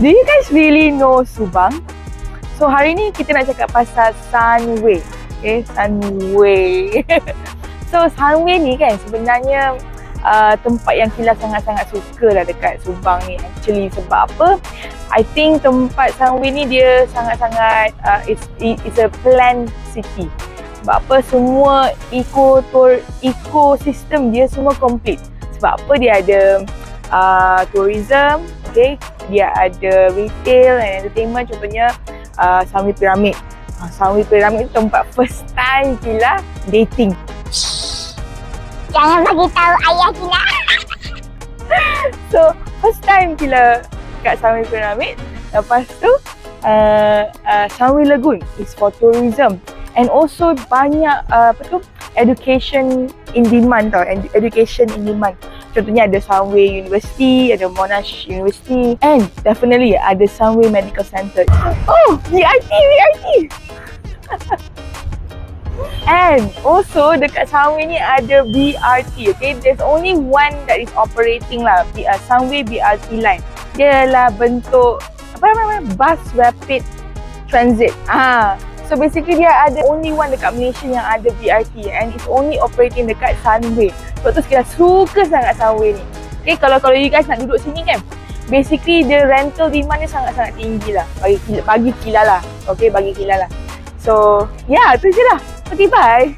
Do you guys really know Subang? So hari ni kita nak cakap pasal Sunway. Okay, Sunway. So Sunway ni kan sebenarnya tempat yang Kila sangat-sangat suka lah dekat Subang ni actually. Sebab apa? I think tempat Sunway ni dia sangat-sangat it's a planned city. Sebab apa? Semua ekosistem dia semua complete. Sebab apa? Dia ada tourism, okay? Dia ada retail and entertainment, contohnya Sunway Pyramid. Sunway Pyramid tu tempat first time Kila dating. Jangan bagi tahu ayah Kila. So first time Kila kat Sunway Pyramid. Lepas tu Sunway Lagoon is for tourism and also banyak education in demand tau, education in demand. Contohnya ada Sunway University, ada Monash University and definitely ada Sunway Medical Center. Oh, VRT. And also dekat Sunway ni ada BRT, okay? There's only one that is operating lah, Sunway BRT line. Dia adalah bentuk bus rapid transit. So basically dia ada only one dekat Malaysia yang ada BRT and it's only operating dekat Sunway. Sebab tu Kila suka sangat Sunway ni. Okay, kalau you guys nak duduk sini kan, basically the rental demand ni sangat-sangat tinggi lah bagi Kila lah. Okay, bagi Kila lah. So yeah, tu je lah. Okay, bye.